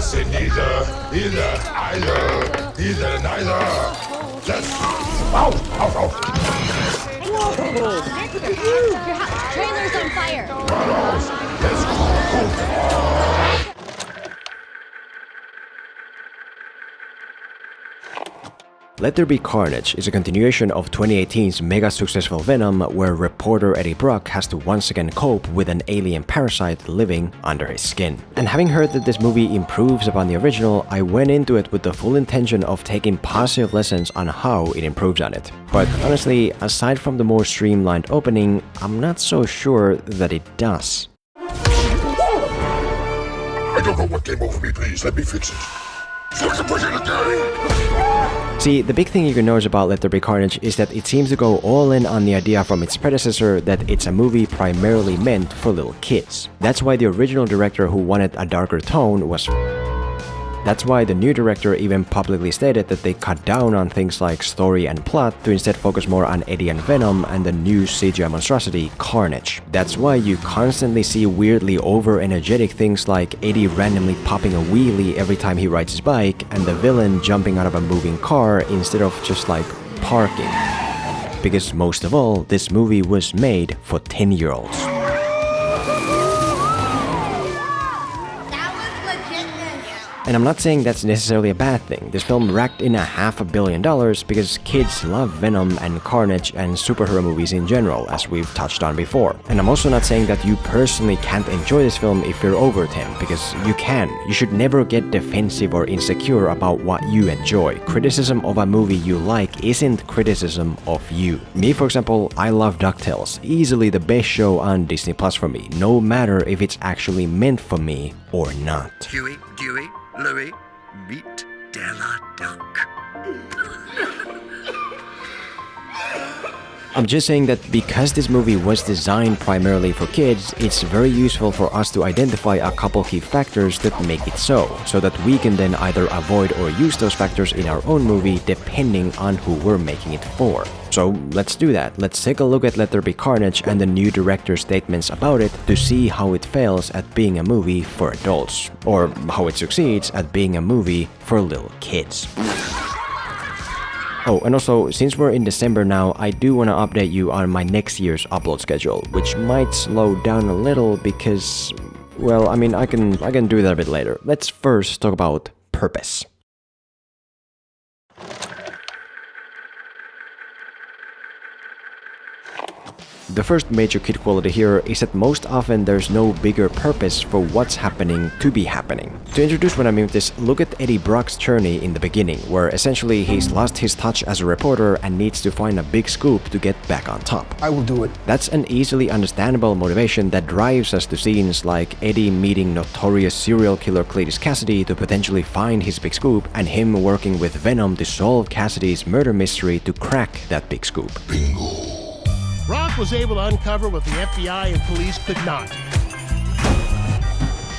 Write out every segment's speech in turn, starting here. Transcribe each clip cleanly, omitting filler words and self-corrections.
say neither, either, neither. Let's... Out! Whoa! Your trailer's on fire! Let's go! Let There Be Carnage is a continuation of 2018's mega successful Venom, where reporter Eddie Brock has to once again cope with an alien parasite living under his skin. And having heard that this movie improves upon the original, I went into it with the full intention of taking positive lessons on how it improves on it. But honestly, aside from the more streamlined opening, I'm not so sure that it does. I don't know what came over me, please, let me fix it. See, the big thing you can notice about Let There Be Carnage is that it seems to go all in on the idea from its predecessor that it's a movie primarily meant for little kids. That's why the original director who wanted a darker tone was That's why the new director even publicly stated that they cut down on things like story and plot to instead focus more on Eddie and Venom and the new CGI monstrosity, Carnage. That's why you constantly see weirdly over-energetic things like Eddie randomly popping a wheelie every time he rides his bike and the villain jumping out of a moving car instead of just like parking. Because most of all, this movie was made for 10-year-olds. And I'm not saying that's necessarily a bad thing. This film racked in $500 million because kids love Venom and Carnage and superhero movies in general, as we've touched on before. And I'm also not saying that you personally can't enjoy this film if you're over 10, because you can. You should never get defensive or insecure about what you enjoy. Criticism of a movie you like isn't criticism of you. Me, for example, I love DuckTales, easily the best show on Disney Plus for me, no matter if it's actually meant for me or not. Huey, Dewey, Louie, meet Della Duck. I'm just saying that because this movie was designed primarily for kids, it's very useful for us to identify a couple key factors that make it so that we can then either avoid or use those factors in our own movie depending on who we're making it for. So let's do that. Let's take a look at Let There Be Carnage and the new director's statements about it to see how it fails at being a movie for adults, or how it succeeds at being a movie for little kids. Oh, and also, since we're in December now, I do want to update you on my next year's upload schedule, which might slow down a little because, well, I mean, I can do that a bit later. Let's first talk about purpose. The first major kid quality here is that most often there's no bigger purpose for what's happening to be happening. To introduce what I mean with this, look at Eddie Brock's journey in the beginning, where essentially he's lost his touch as a reporter and needs to find a big scoop to get back on top. I will do it. That's an easily understandable motivation that drives us to scenes like Eddie meeting notorious serial killer Cletus Kasady to potentially find his big scoop, and him working with Venom to solve Kasady's murder mystery to crack that big scoop. Bingo. Brock was able to uncover what the FBI and police could not.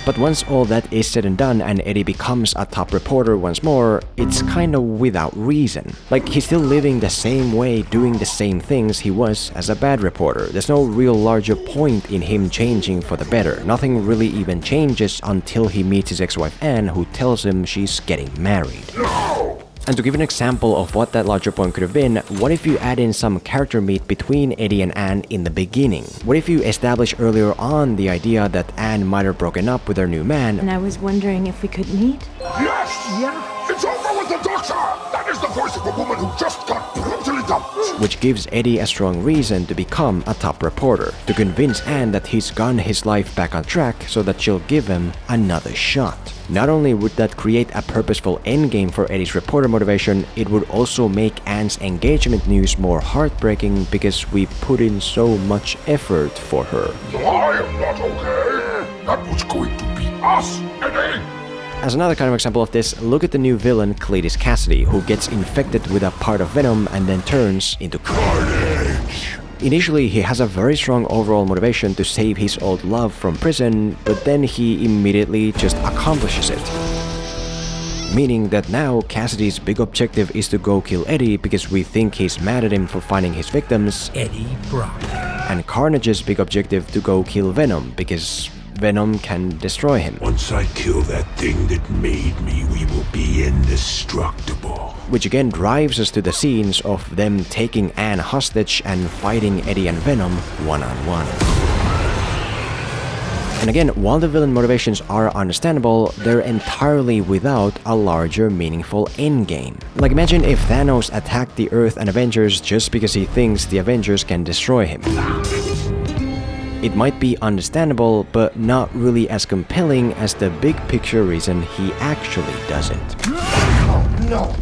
But once all that is said and done and Eddie becomes a top reporter once more, it's kinda without reason. Like, he's still living the same way, doing the same things he was as a bad reporter. There's no real larger point in him changing for the better. Nothing really even changes until he meets his ex-wife Anne, who tells him she's getting married. No! And to give an example of what that larger point could have been, what if you add in some character meet between Eddie and Anne in the beginning? What if you establish earlier on the idea that Anne might have broken up with her new man? And I was wondering if we could meet? Yes! Yeah! It's over with the doctor! That is the voice of a woman who just got brutally dumped! Which gives Eddie a strong reason to become a top reporter, to convince Anne that he's gotten his life back on track so that she'll give him another shot. Not only would that create a purposeful endgame for Eddie's reporter motivation, it would also make Anne's engagement news more heartbreaking because we put in so much effort for her. I am not okay! That was going to be us, Eddie! As another kind of example of this, look at the new villain Cletus Kasady, who gets infected with a part of Venom and then turns into Carnage. Initially, he has a very strong overall motivation to save his old love from prison, but then he immediately just accomplishes it. Meaning that now Kasady's big objective is to go kill Eddie because we think he's mad at him for finding his victims, Eddie Brock. and Carnage's big objective to go kill Venom because Venom can destroy him. Once I kill that thing that made me, we will be indestructible. Which again drives us to the scenes of them taking Anne hostage and fighting Eddie and Venom one-on-one. And again, while the villain motivations are understandable, they're entirely without a larger meaningful endgame. Like imagine if Thanos attacked the Earth and Avengers just because he thinks the Avengers can destroy him. It might be understandable, but not really as compelling as the big picture reason he actually doesn't. No.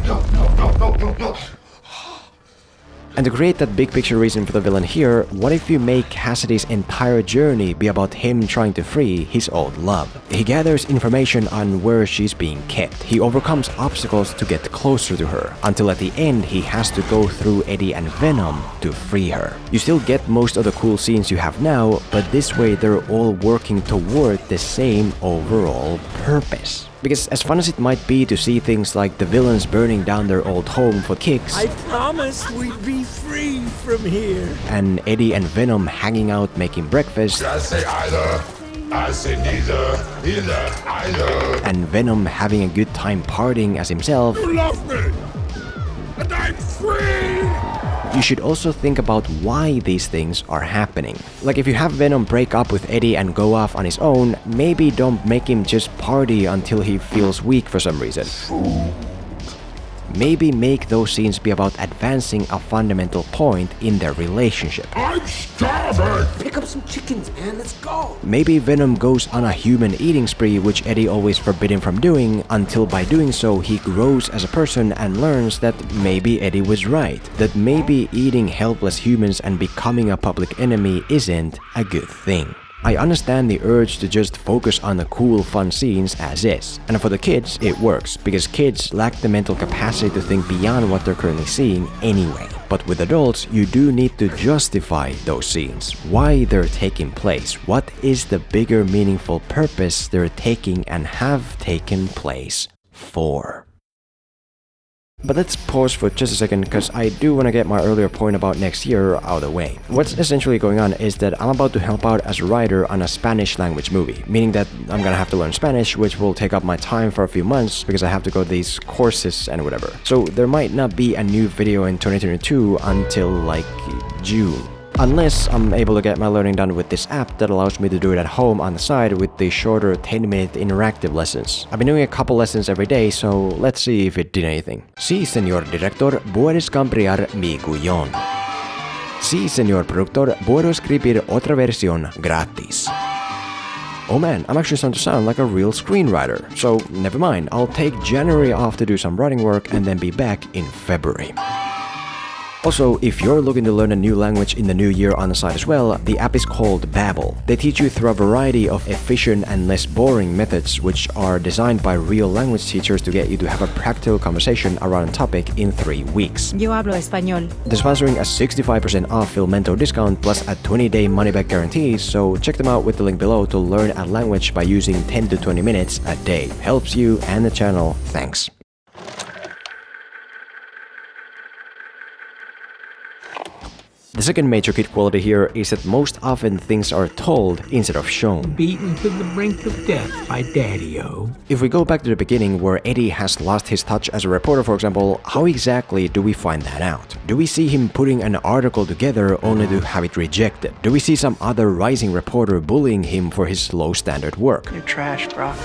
And to create that big picture reason for the villain here, what if you make Kasady's entire journey be about him trying to free his old love? He gathers information on where she's being kept. He overcomes obstacles to get closer to her, until at the end he has to go through Eddie and Venom to free her. You still get most of the cool scenes you have now, but this way they're all working toward the same overall purpose. Because as fun as it might be to see things like the villains burning down their old home for kicks, I promised we'd be free from here. And Eddie and Venom hanging out making breakfast, I say either. I say neither. Either. and Venom having a good time partying as himself, You love me. And I'm free. you should also think about why these things are happening. Like if you have Venom break up with Eddie and go off on his own, maybe don't make him just party until he feels weak for some reason. Maybe make those scenes be about advancing a fundamental point in their relationship. I'm starving. Pick up some chickens, man. Let's go. Maybe Venom goes on a human eating spree, which Eddie always forbid him from doing, until by doing so he grows as a person and learns that maybe Eddie was right. That maybe eating helpless humans and becoming a public enemy isn't a good thing. I understand the urge to just focus on the cool, fun scenes as is. And for the kids, it works, because kids lack the mental capacity to think beyond what they're currently seeing anyway. But with adults, you do need to justify those scenes, why they're taking place, what is the bigger meaningful purpose they're taking and have taken place for. But let's pause for just a second, because I do want to get my earlier point about next year out of the way. What's essentially going on is that I'm about to help out as a writer on a Spanish language movie, meaning that I'm gonna have to learn Spanish, which will take up my time for a few months because I have to go to these courses and whatever. So there might not be a new video in 2022 until like June. Unless I'm able to get my learning done with this app that allows me to do it at home on the side with the shorter 10-minute interactive lessons. I've been doing a couple lessons every day, so let's see if it did anything. Sí, señor director, puedes cambiar mi guión. Sí, señor productor, puedo escribir otra versión gratis. Oh man, I'm actually starting to sound like a real screenwriter. So never mind, I'll take January off to do some writing work and then be back in February. Also, if you're looking to learn a new language in the new year on the side as well, the app is called Babbel. They teach you through a variety of efficient and less boring methods, which are designed by real language teachers to get you to have a practical conversation around a topic in 3 weeks. Yo hablo español. They're sponsoring a 65% off Filmento discount plus a 20-day money-back guarantee, so check them out with the link below to learn a language by using 10 to 20 minutes a day. Helps you and the channel, thanks. The second major kid quality here is that most often things are told instead of shown. Beaten to the brink of death by Daddy-O. If we go back to the beginning where Eddie has lost his touch as a reporter, for example, how exactly do we find that out? Do we see him putting an article together only to have it rejected? Do we see some other rising reporter bullying him for his low standard work? You're trash, Brock.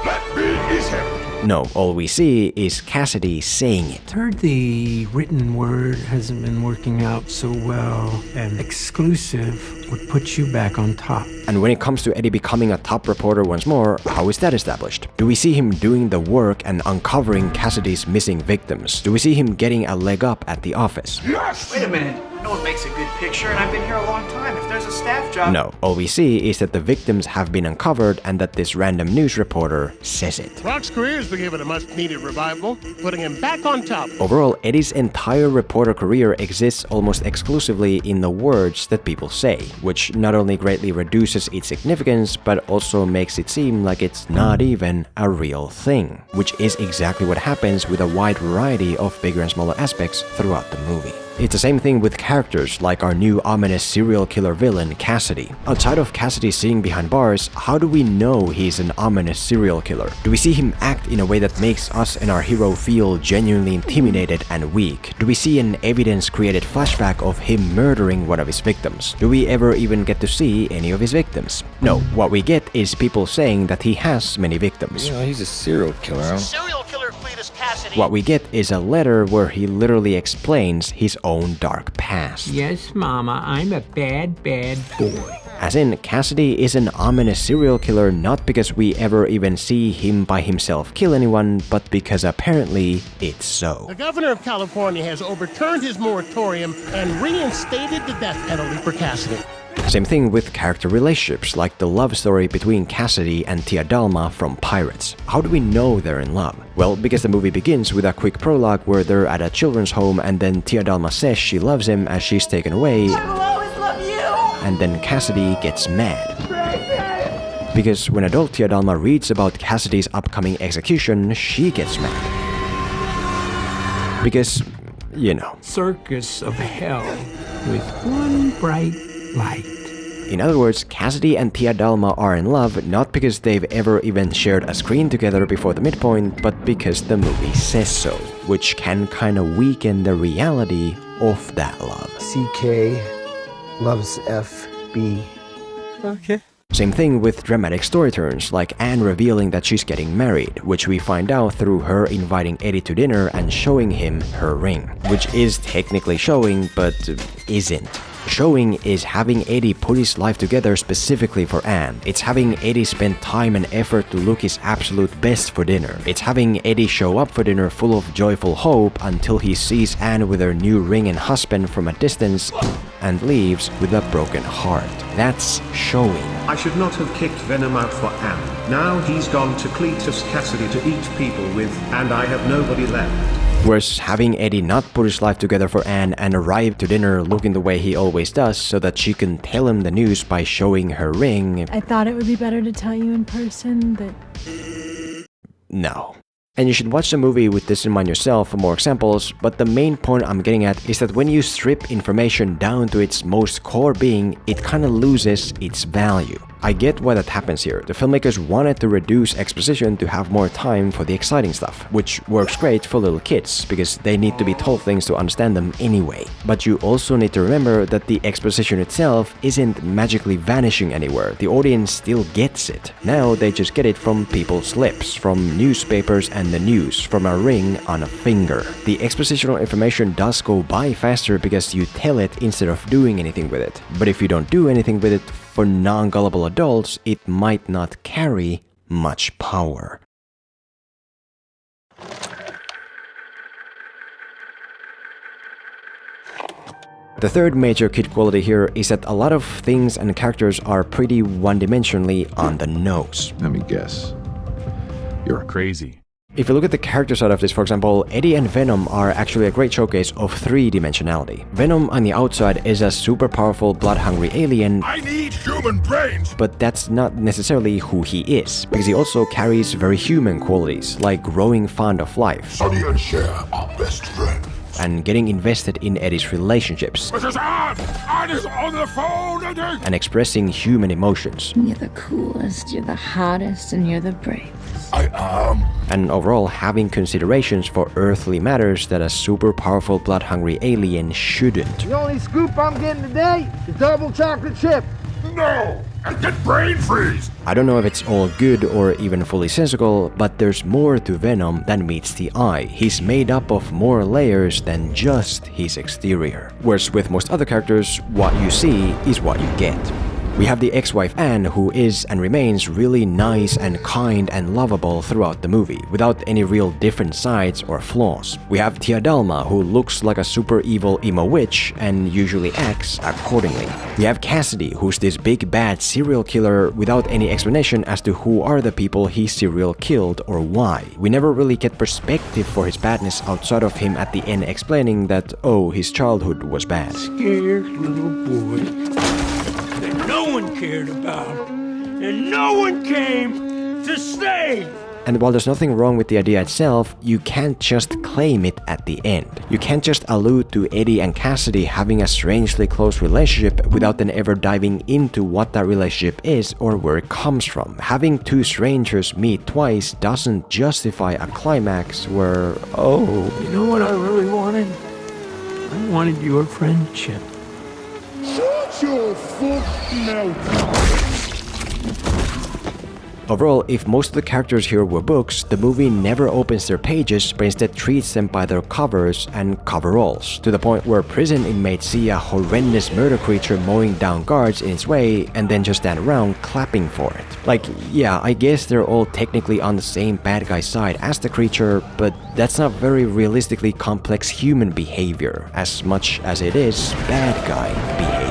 Let me eat him. No, all we see is Kasady saying it. Heard the written word hasn't been working out so well, and exclusive would put you back on top. And when it comes to Eddie becoming a top reporter once more, how is that established? Do we see him doing the work and uncovering Kasady's missing victims? Do we see him getting a leg up at the office? Yes. Wait a minute. No one makes a good picture, and I've been here a long time. If there's a staff job... No, all we see is that the victims have been uncovered and that this random news reporter says it. Brock's career has been given a much-needed revival, putting him back on top. Overall, Eddie's entire reporter career exists almost exclusively in the words that people say, which not only greatly reduces its significance, but also makes it seem like it's not even a real thing, which is exactly what happens with a wide variety of bigger and smaller aspects throughout the movie. It's the same thing with characters like our new ominous serial killer villain, Kasady. Outside of Kasady sitting behind bars, how do we know he's an ominous serial killer? Do we see him act in a way that makes us and our hero feel genuinely intimidated and weak? Do we see an evidence-created flashback of him murdering one of his victims? Do we ever even get to see any of his victims? No, what we get is people saying that he has many victims. You know, he's a serial killer, huh? Serial killer Cletus Kasady. What we get is a letter where he literally explains his own dark past. Yes, Mama, I'm a bad, bad boy. As in, Kasady is an ominous serial killer not because we ever even see him by himself kill anyone, but because apparently it's so. The governor of California has overturned his moratorium and reinstated the death penalty for Kasady. Same thing with character relationships, like the love story between Kasady and Tia Dalma from Pirates. How do we know they're in love? Well, because the movie begins with a quick prologue where they're at a children's home and then Tia Dalma says she loves him as she's taken away. I will always love you! And then Kasady gets mad. Because when adult Tia Dalma reads about Kasady's upcoming execution, she gets mad. Because, you know. Circus of hell with one bright light. In other words, Kasady and Tia Dalma are in love not because they've ever even shared a screen together before the midpoint, but because the movie says so, which can kinda weaken the reality of that love. CK loves FB. Okay. Same thing with dramatic story turns, like Anne revealing that she's getting married, which we find out through her inviting Eddie to dinner and showing him her ring. Which is technically showing, but isn't. Showing is having Eddie put his life together specifically for Anne. It's having Eddie spend time and effort to look his absolute best for dinner. It's having Eddie show up for dinner full of joyful hope until he sees Anne with her new ring and husband from a distance and leaves with a broken heart. That's showing. I should not have kicked Venom out for Anne. Now he's gone to Cletus Kasady to eat people with, and I have nobody left. Whereas having Eddie not put his life together for Anne and arrive to dinner looking the way he always does so that she can tell him the news by showing her ring. I thought it would be better to tell you in person, but... No. And you should watch the movie with this in mind yourself for more examples, but the main point I'm getting at is that when you strip information down to its most core being, it kinda loses its value. I get why that happens here. The filmmakers wanted to reduce exposition to have more time for the exciting stuff, which works great for little kids, because they need to be told things to understand them anyway. But you also need to remember that the exposition itself isn't magically vanishing anywhere. The audience still gets it. Now they just get it from people's lips, from newspapers and the news, from a ring on a finger. The expositional information does go by faster because you tell it instead of doing anything with it. But if you don't do anything with it, for non-gullible adults, it might not carry much power. The third major kid quality here is that a lot of things and characters are pretty one-dimensionally on the nose. Let me guess. You're crazy. If you look at the character side of this, for example, Eddie and Venom are actually a great showcase of three-dimensionality. Venom on the outside is a super powerful, blood-hungry alien. I need human brains! But that's not necessarily who he is, because he also carries very human qualities, like growing fond of life. Sonny and Cher are best friends. And getting invested in Eddie's relationships. Mrs. Anne! Anne is on the phone, Eddie! And expressing human emotions. You're the coolest, you're the hottest, and you're the bravest. I am. And overall having considerations for earthly matters that a super powerful blood-hungry alien shouldn't. The only scoop I'm getting today is double chocolate chip. No! And get brain freeze! I don't know if it's all good or even fully sensical, but there's more to Venom than meets the eye. He's made up of more layers than just his exterior. Whereas with most other characters, what you see is what you get. We have the ex-wife Anne, who is and remains really nice and kind and lovable throughout the movie, without any real different sides or flaws. We have Tia Dalma, who looks like a super evil emo witch and usually acts accordingly. We have Kasady, who's this big bad serial killer without any explanation as to who are the people he serial killed or why. We never really get perspective for his badness outside of him at the end explaining that, oh, his childhood was bad. Scared little boy that no one cared about, and no one came to save. And while there's nothing wrong with the idea itself, you can't just claim it at the end. You can't just allude to Eddie and Kasady having a strangely close relationship without then ever diving into what that relationship is or where it comes from. Having two strangers meet twice doesn't justify a climax where, oh... You know what I really wanted? I wanted your friendship. Shut your fucking mouth! Overall, if most of the characters here were books, the movie never opens their pages but instead treats them by their covers and coveralls, to the point where prison inmates see a horrendous murder creature mowing down guards in its way and then just stand around clapping for it. Like, yeah, I guess they're all technically on the same bad guy side as the creature, but that's not very realistically complex human behavior, as much as it is bad guy behavior.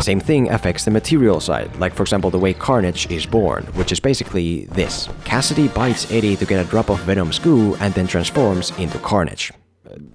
Same thing affects the material side, like for example the way Carnage is born, which is basically this. Kasady bites Eddie to get a drop of Venom's goo and then transforms into Carnage.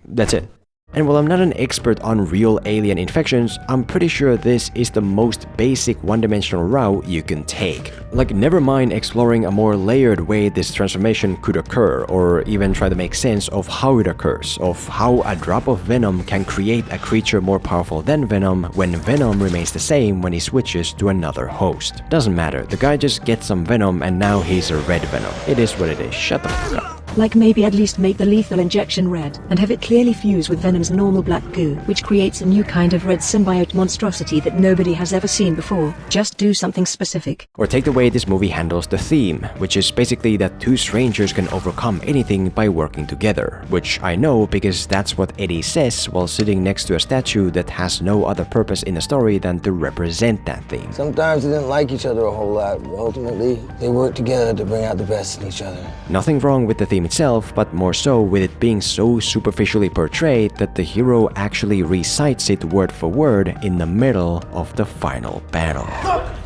That's it. And while I'm not an expert on real alien infections, I'm pretty sure this is the most basic one-dimensional route you can take. Like, never mind exploring a more layered way this transformation could occur, or even try to make sense of how it occurs, of how a drop of Venom can create a creature more powerful than Venom when Venom remains the same when he switches to another host. Doesn't matter, the guy just gets some Venom and now he's a red Venom. It is what it is, shut the fuck up. Like maybe at least make the lethal injection red, and have it clearly fuse with Venom's normal black goo, which creates a new kind of red symbiote monstrosity that nobody has ever seen before. Just do something specific. Or take the way this movie handles the theme, which is basically that two strangers can overcome anything by working together, which I know because that's what Eddie says while sitting next to a statue that has no other purpose in the story than to represent that theme. Sometimes they didn't like each other a whole lot, but ultimately they worked together to bring out the best in each other. Nothing wrong with the theme itself, but more so with it being so superficially portrayed that the hero actually recites it word for word in the middle of the final battle.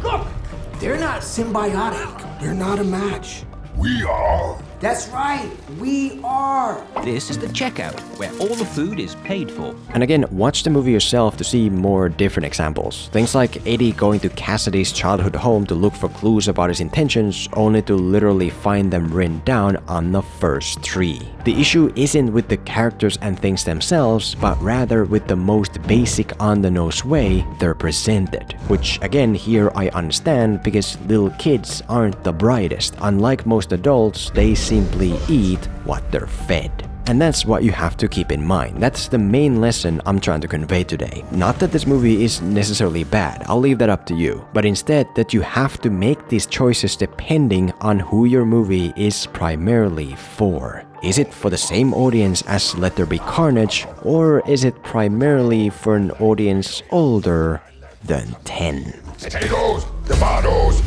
Look! They're not symbiotic. They're not a match. We are. That's right, we are. This is the checkout, where all the food is paid for. And again, watch the movie yourself to see more different examples. Things like Eddie going to Kasady's childhood home to look for clues about his intentions, only to literally find them written down on the first tree. The issue isn't with the characters and things themselves, but rather with the most basic on-the-nose way they're presented. Which again, here I understand because little kids aren't the brightest. Unlike most adults, they simply eat what they're fed. And that's what you have to keep in mind. That's the main lesson I'm trying to convey today. Not that this movie is necessarily bad, I'll leave that up to you. But instead that you have to make these choices depending on who your movie is primarily for. Is it for the same audience as Let There Be Carnage, or is it primarily for an audience older than 10? Potatoes, tomatoes.